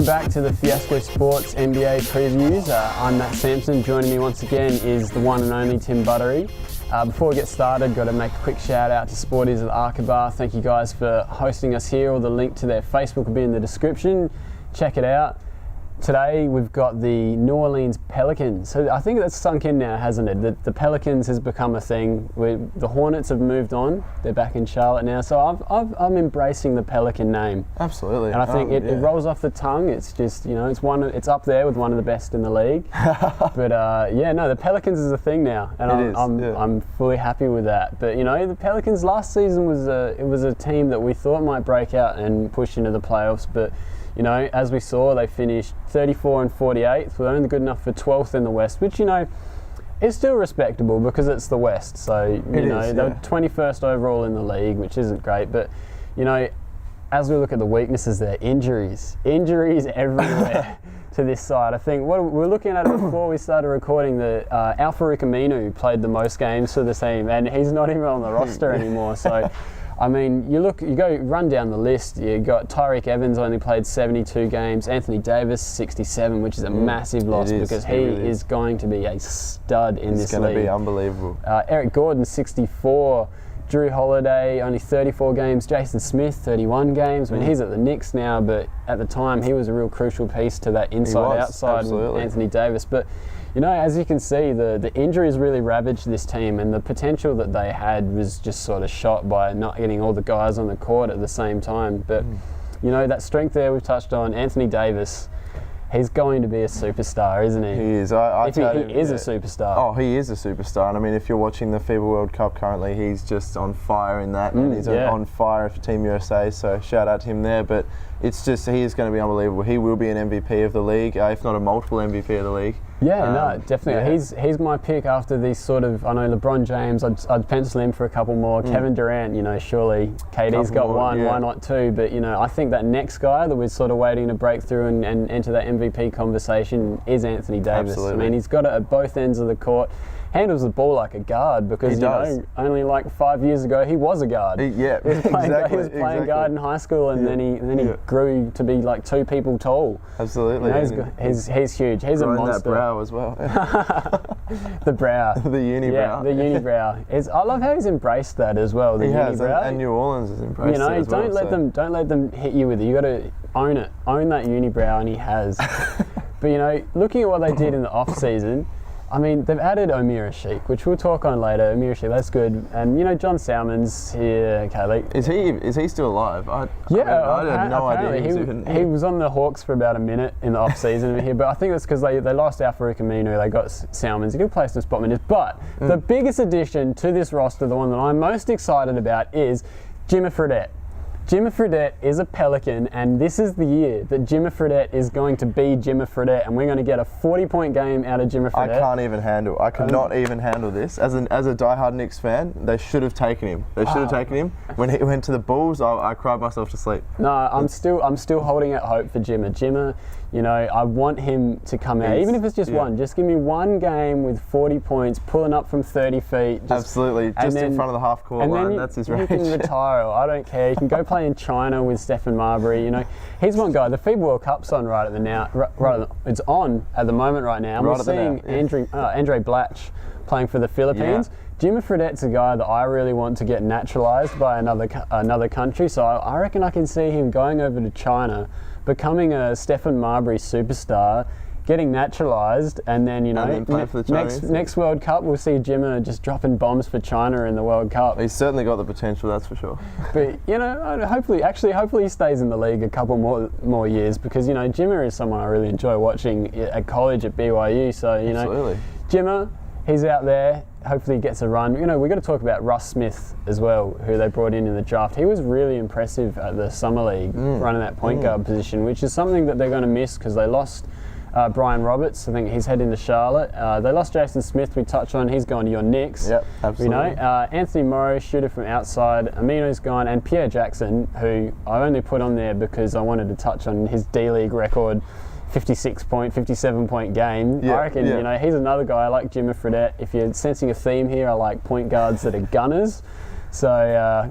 Welcome back to the Fiasco Sports NBA previews. I'm Matt Sampson. Joining me once again is the one and only Tim Buttery. Before we get started, got to make a quick shout out to Sporties at Arkabar. Thank you guys for hosting us here. All the link to their Facebook will be in the description. Check it out. Today we've got the New Orleans Pelicans. So I think that's sunk in now, hasn't it? The Pelicans has become a thing. The Hornets have moved on. They're back in Charlotte now. So I'm embracing the Pelican name. Absolutely. And I think it rolls off the tongue. It's just, it's up there with one of the best in the league. But the Pelicans is a thing now, and I'm fully happy with that. But the Pelicans last season was a team that we thought might break out and push into the playoffs, but as we saw, they finished 34 and 48th. We're only good enough for 12th in the West, which, is still respectable because it's the West. So, they're 21st overall in the league, which isn't great. But, as we look at the weaknesses there, injuries everywhere to this side. I think what we're looking at it before we started recording, the Al-Farouq Aminu played the most games for the team, and he's not even on the roster anymore. So, I mean, you go run down the list. You got Tyreke Evans only played 72 games. Anthony Davis 67, which is a massive loss because he is going to be a stud in this league. It's going to be unbelievable. Eric Gordon 64. Jrue Holiday only 34 games. Jason Smith 31 games. I mean, he's at the Knicks now, but at the time he was a real crucial piece to that inside-outside with Anthony Davis. But as you can see, the injuries really ravaged this team, and the potential that they had was just sort of shot by not getting all the guys on the court at the same time. But, that strength there we've touched on, Anthony Davis, he's going to be a superstar, isn't he? He is. He is a superstar. Oh, he is a superstar. And I mean, if you're watching the FIBA World Cup currently, he's just on fire in that. And he's on fire for Team USA, so shout out to him there. But it's just, he is going to be unbelievable. He will be an MVP of the league, if not a multiple MVP of the league. Yeah, definitely. Yeah. He's my pick after these sort of, I know LeBron James, I'd pencil him for a couple more. Kevin Durant, surely KD's got one, why not two? But, I think that next guy that we're sort of waiting to break through and enter that MVP conversation is Anthony Davis. Absolutely. I mean, he's got it at both ends of the court. Handles the ball like a guard because, only like 5 years ago he was a guard. He was playing guard in high school, and then he grew to be like two people tall. Absolutely. He's huge. He's a monster. That brow as well. The brow. The unibrow. Yeah, the unibrow. I love how he's embraced that as well. The unibrow. And New Orleans has embraced it as well. Don't let them hit you with it. You got to own it. Own that unibrow, and he has. But looking at what they did in the off season, I mean, they've added Omer Asik, which we'll talk on later. Omer Asik, that's good. And, John Salmon's here. Okay, is he still alive? I had no idea. He was on the Hawks for about a minute in the off-season here, but I think it's because they lost Al-Farouq Aminu, they got Salmons. He could play some spot minutes. But the biggest addition to this roster, the one that I'm most excited about, is Jimmer Fredette. Jimmer Fredette is a Pelican, and this is the year that Jimmer Fredette is going to be Jimmer Fredette, and we're going to get a 40-point game out of Jimmer Fredette. I cannot even handle this. As a diehard Knicks fan, they should have taken him. When he went to the Bulls, I cried myself to sleep. No, I'm still holding out hope for Jimmer. Jimmer, I want him to come out, even if it's just one. Just give me one game with 40 points, pulling up from 30 feet. Absolutely, just in front of the half-court line. That's his range. He can retire. I don't care. He can go play in China with Stephen Marbury. He's one guy. The FIBA World Cup's on it's on at the moment right now. And we're seeing Andre Blatch playing for the Philippines. Yeah. Jimmer Fredette's a guy that I really want to get naturalised by another country. So I reckon I can see him going over to China, becoming a Stephen Marbury superstar, getting naturalised, and then next World Cup we'll see Jimmer just dropping bombs for China in the World Cup. He's certainly got the potential, that's for sure. But hopefully he stays in the league a couple more years, because Jimmer is someone I really enjoy watching at college at BYU. So Absolutely. Jimmer, he's out there. Hopefully he gets a run. We've got to talk about Russ Smith as well, who they brought in the draft. He was really impressive at the Summer League, running that point guard position, which is something that they're going to miss because they lost Brian Roberts. I think he's heading to Charlotte. They lost Jason Smith, we touched on. He's gone to your Knicks. Yep, absolutely. Anthony Morrow, shooter from outside. Amino's gone. And Pierre Jackson, who I only put on there because I wanted to touch on his D-League record, 57-point game. I reckon, he's another guy. I like Jimmer Fredette. If you're sensing a theme here, I like point guards that are gunners. So,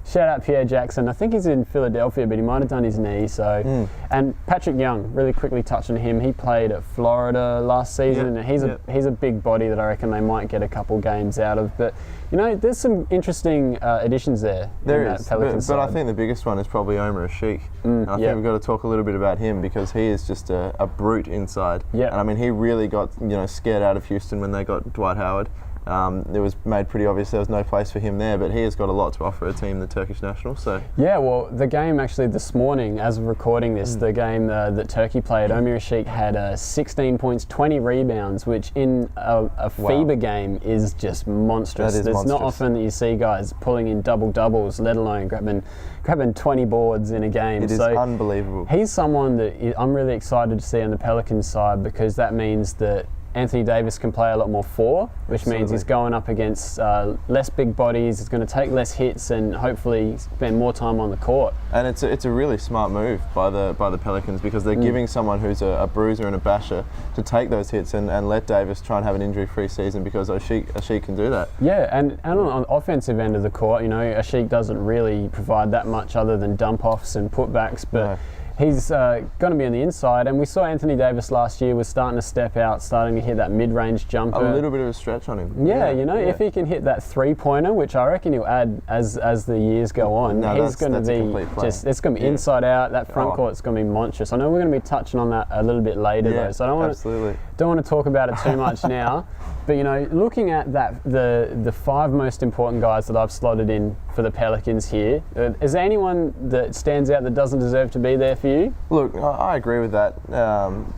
shout out Pierre Jackson. I think he's in Philadelphia, but he might have done his knee. So, and Patrick Young, really quickly touch on him. He played at Florida last season, and he's a big body that I reckon they might get a couple games out of. But you know, there's some interesting additions there. There is, but I think the biggest one is probably Omer Asik. I think we've got to talk a little bit about him because he is just a brute inside. Yeah. And I mean, he really got scared out of Houston when they got Dwight Howard. It was made pretty obvious there was no place for him there, but he has got a lot to offer a team, the Turkish national. So yeah, well, the game actually this morning, as we're recording this, the game that Turkey played, Omer Asik had 16 points, 20 rebounds, which in a FIBA game is just monstrous. There's not often that you see guys pulling in double-doubles, let alone grabbing 20 boards in a game. It is unbelievable. He's someone that I'm really excited to see on the Pelicans side because that means that Anthony Davis can play a lot more which means he's going up against less big bodies, he's going to take less hits and hopefully spend more time on the court. And it's a really smart move by the Pelicans because they're giving someone who's a bruiser and a basher to take those hits and let Davis try and have an injury-free season because Asik can do that. Yeah, and on the offensive end of the court, Asik doesn't really provide that much other than dump-offs and putbacks, but no. He's going to be on the inside, and we saw Anthony Davis last year was starting to step out, starting to hit that mid-range jumper. A little bit of a stretch on him. Yeah, if he can hit that three-pointer, which I reckon he'll add as the years go on, he's going to be it's going to be inside out. That front court's going to be monstrous. I know we're going to be touching on that a little bit later, though, so I don't want to talk about it too much now. But looking at the 5 most important guys that I've slotted in for the Pelicans here, is there anyone that stands out that doesn't deserve to be there for you? Look, I agree with that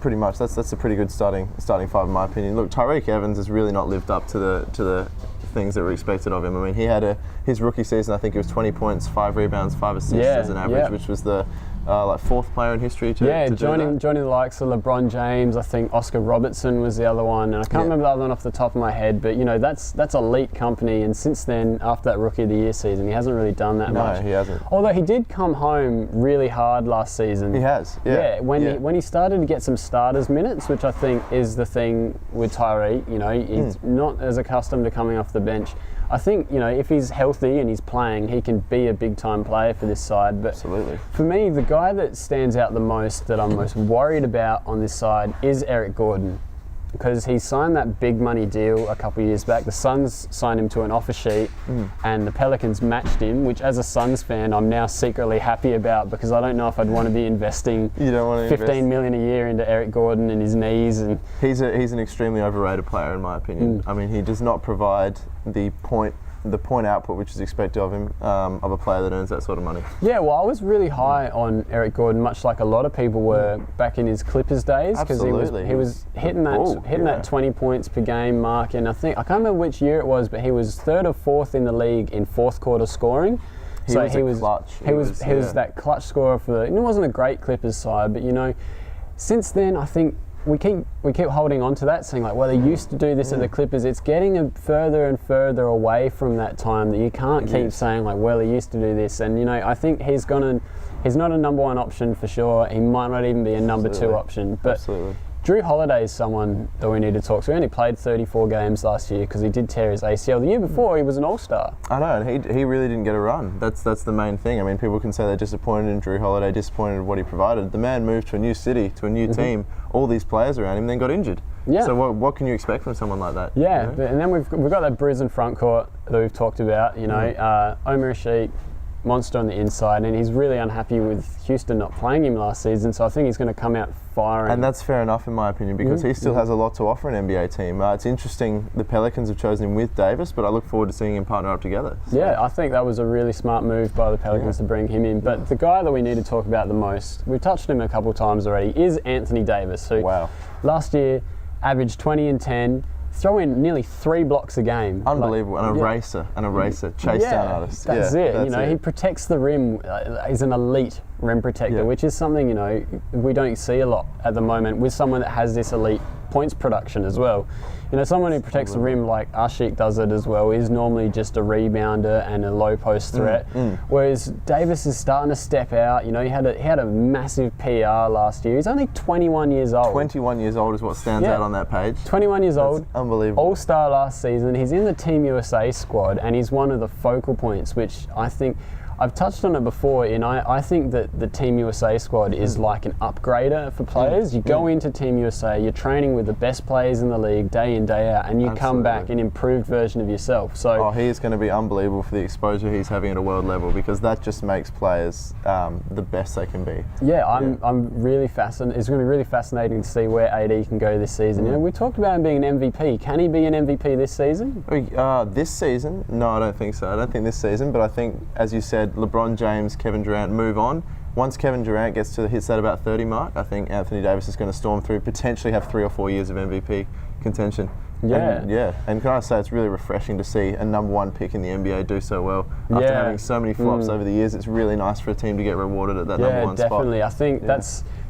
pretty much. That's a pretty good starting 5 in my opinion. Look, Tyreke Evans has really not lived up to the things that were expected of him. I mean, he had his rookie season, I think it was 20 points, 5 rebounds, 5 assists as an average, which was the 4th player in history to joining the likes of LeBron James. I think Oscar Robertson was the other one, and I can't remember the other one off the top of my head, but that's elite company, and since then, after that Rookie of the Year season, he hasn't really done that much. No, he hasn't. Although he did come home really hard last season. He has, when he started to get some starters minutes, which I think is the thing with Tyreke, he's not as accustomed to coming off the bench. I think, if he's healthy and he's playing, he can be a big-time player for this side. But absolutely. For me, the guy that stands out the most, that I'm most worried about on this side, is Eric Gordon. Because he signed that big money deal a couple of years back. The Suns signed him to an offer sheet and the Pelicans matched him, which as a Suns fan, I'm now secretly happy about because I don't know if I'd want to be investing $15 million a year into Eric Gordon and his knees. And he's an extremely overrated player in my opinion. I mean, he does not provide the point output which is expected of him, of a player that earns that sort of money. Yeah, well, I was really high on Eric Gordon, much like a lot of people were back in his Clippers days, because he was hitting that 20 points per game mark, and I can't remember which year it was, but he was 3rd or 4th in the league in 4th quarter scoring. He was clutch. He was that clutch scorer for it wasn't a great Clippers side, but since then I think we keep holding on to that, saying like, well, they used to do this at the Clippers. It's getting further and further away from that time that you can't keep saying like, well, he used to do this. And I think he's not a number 1 option for sure. He might not even be a number 2 option. But Jrue Holiday is someone that we need to talk to. He only played 34 games last year because he did tear his ACL. The year before, he was an all-star. I know, and he really didn't get a run. That's the main thing. I mean, people can say they're disappointed in Jrue Holiday, disappointed in what he provided. The man moved to a new city, to a new team, all these players around him, then got injured. Yeah. So what can you expect from someone like that? Yeah, and then we've got that bruising front court that we've talked about. Omer Asik, monster on the inside, and he's really unhappy with Houston not playing him last season, so I think he's going to come out firing. And that's fair enough in my opinion, because he still has a lot to offer an NBA team. It's interesting the Pelicans have chosen him with Davis, but I look forward to seeing him partner up together. So. Yeah, I think that was a really smart move by the Pelicans to bring him in. But the guy that we need to talk about the most, we've touched on him a couple of times already, is Anthony Davis, who last year averaged 20 and 10, throw in nearly 3 blocks a game. Unbelievable. And a racer, chase down artist. That's it. He protects the rim. He's an elite rim protector, which is something, we don't see a lot at the moment with someone that has this elite points production as well. Someone who protects the rim like Asik does it as well is normally just a rebounder and a low post threat. Whereas Davis is starting to step out. He had a massive PR last year. He's only 21 years old. 21 years old is what stands out on that page. 21 years old. Unbelievable. All-star last season. He's in the Team USA squad and he's one of the focal points, which I think I've touched on it before, and I think that the Team USA squad is like an upgrader for players. You go into Team USA, you're training with the best players in the league day in, day out, and you come back an improved version of yourself. So he is going to be unbelievable for the exposure he's having at a world level, because that just makes players the best they can be. Yeah, I'm really fascinated. It's going to be really fascinating to see where AD can go this season. You know, we talked about him being an MVP. Can he be an MVP this season? This season? No, I don't think so. I don't think this season, but I think, as you said, LeBron James, Kevin Durant hove on. Once Kevin Durant hits that about 30 mark, I think Anthony Davis is going to storm through, potentially have 3 or 4 years of MVP contention. Yeah. And can I say, it's really refreshing to see a number 1 pick in the NBA do so well. After having so many flops over the years, it's really nice for a team to get rewarded at that number 1 spot. Yeah, definitely. I think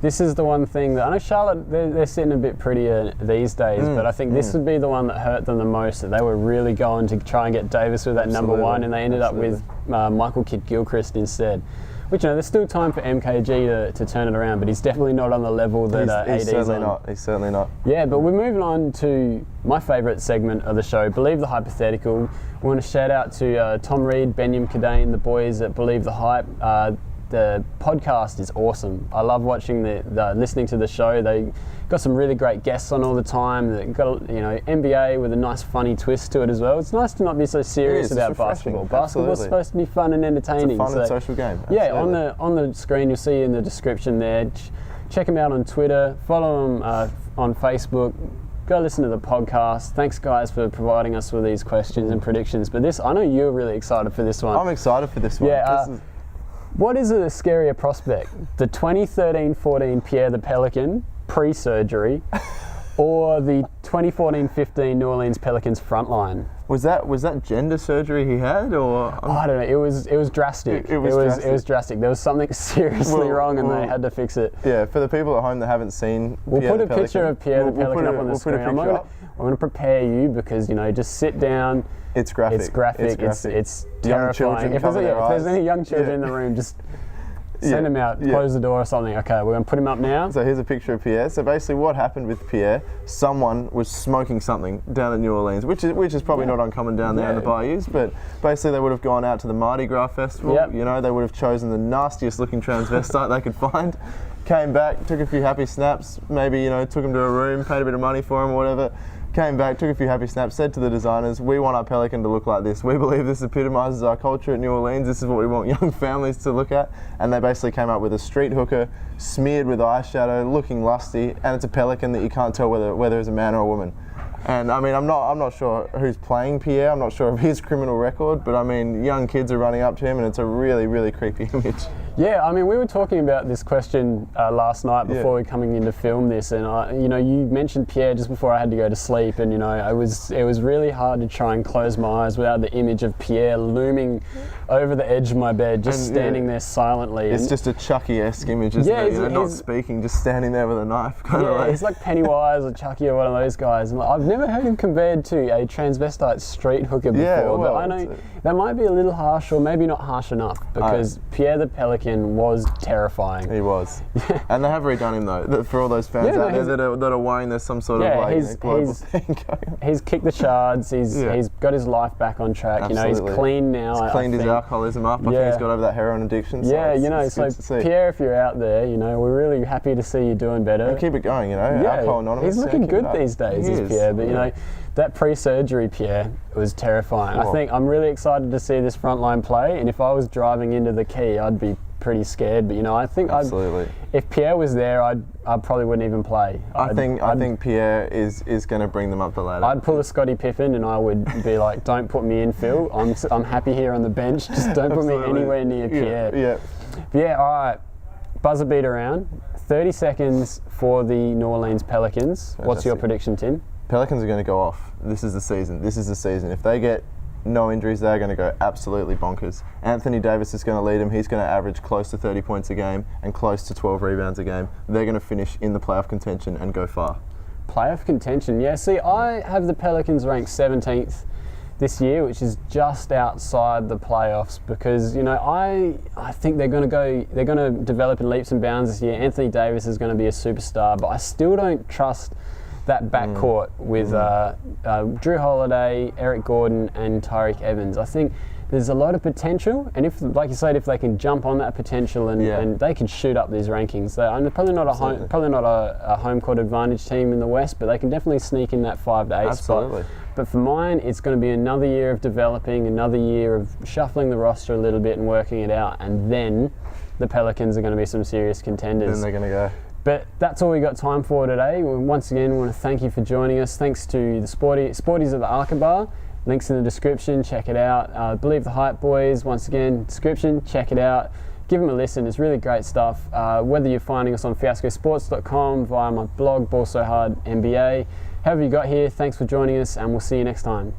this is the one thing that I know Charlotte, they're sitting a bit prettier these days, but I think this would be the one that hurt them the most, that they were really going to try and get Davis with that number 1, and they ended up with Michael Kidd-Gilchrist instead. Which, you know, there's still time for MKG to turn it around, but he's definitely not on the level that AD's on. He's certainly not. Yeah, but we're moving on to my favourite segment of the show, Believe the Hypothetical. We want to shout out to Tom Reed, Benyam Cadane, the boys at Believe the Hype. The podcast is awesome. I love watching listening to the show. They got some really great guests on all the time. They've got NBA with a nice funny twist to it as well. It's nice to not be so serious about basketball. Basketball's supposed to be fun and entertaining. It's a fun and social game. Absolutely. Yeah, on the screen you'll see in the description there. Check them out on Twitter. Follow them on Facebook. Go listen to the podcast. Thanks, guys, for providing us with these questions and predictions. But I know you're really excited for this one. I'm excited for this one. Yeah. What is a scarier prospect? The 2013-14 Pierre the Pelican pre-surgery, or the 2014-15 New Orleans Pelicans frontline? Was that gender surgery he had, or I don't know. It was drastic. It was drastic. There was something seriously wrong, and they had to fix it. Yeah, for the people at home that haven't seen, we'll put a picture of Pierre the Pelican up on the screen. I'm going to prepare you, because just sit down. It's graphic. It's graphic. It's terrifying. If there's any young children in the room, just send them out, close the door or something. Okay, we're going to put him up now. So here's a picture of Pierre. So basically what happened with Pierre, someone was smoking something down in New Orleans, which is probably not uncommon down there in the bayous, but basically they would have gone out to the Mardi Gras festival. They would have chosen the nastiest looking transvestite they could find, came back, took a few happy snaps, maybe took him to a room, paid a bit of money for him or whatever, came back, took a few happy snaps, said to the designers, we want our Pelican to look like this. We believe this epitomises our culture at New Orleans. This is what we want young families to look at. And they basically came up with a street hooker, smeared with eyeshadow, looking lusty, and it's a Pelican that you can't tell whether it's a man or a woman. And I mean, I'm not sure who's playing Pierre. I'm not sure of his criminal record, but I mean, young kids are running up to him, and it's a really, really creepy image. Yeah, I mean, we were talking about this question last night before we were coming in to film this, and you mentioned Pierre just before I had to go to sleep, and it was really hard to try and close my eyes without the image of Pierre looming over the edge of my bed, just standing there silently. It's just a Chucky-esque image, isn't it? Not speaking, just standing there with a knife. He's like Pennywise or Chucky or one of those guys. And I've never heard him compared to a transvestite street hooker before, but I know that might be a little harsh, or maybe not harsh enough, because Pierre the Pelican was terrifying. He was. And they have redone him though, for all those fans out there that are worrying there's some sort of global thing going on. He's kicked the shards, he's got his life back on track. Absolutely. He's clean now. He's cleaned his alcoholism up. I think he's got over that heroin addiction. So Pierre, if you're out there, we're really happy to see you doing better. And keep it going, Alcohol Anonymous. He's looking good these days, is Pierre, but that pre-surgery Pierre was terrifying. I think I'm really excited to see this frontline play, and if I was driving into the key, I'd be pretty scared, but I think if Pierre was there, I probably wouldn't even play. I think Pierre is going to bring them up the ladder. I'd pull a Scottie Pippen and I would be like, don't put me in, Phil. I'm happy here on the bench. Just don't put me anywhere near Pierre. All right. Buzzer beat around. 30 seconds for the New Orleans Pelicans. Fantastic. What's your prediction, Tim? Pelicans are going to go off. This is the season. If they get no injuries, they're going to go absolutely bonkers. Anthony Davis is going to lead them. He's going to average close to 30 points a game and close to 12 rebounds a game. They're going to finish in the playoff contention and go far. Playoff contention, yeah. See, I have the Pelicans ranked 17th this year, which is just outside the playoffs, because I think they're going to develop in leaps and bounds this year. Anthony Davis is going to be a superstar, but I still don't trust that backcourt with Jrue Holiday, Eric Gordon, and Tyreke Evans. I think there's a lot of potential, and if, like you said, if they can jump on that potential and they can shoot up these rankings, they're probably not a home court advantage team in the West, but they can definitely sneak in that 5 to 8 spot. But for mine, it's going to be another year of developing, another year of shuffling the roster a little bit and working it out, and then the Pelicans are going to be some serious contenders. Then they're going to go. But that's all we got time for today. Once again, we want to thank you for joining us. Thanks to the Sporties at the Arkabar. Links in the description, check it out. Believe the Hype Boys, once again, description, check it out. Give them a listen, it's really great stuff. Whether you're finding us on fiascosports.com, via my blog, Ball So Hard NBA. However you got here, thanks for joining us, and we'll see you next time.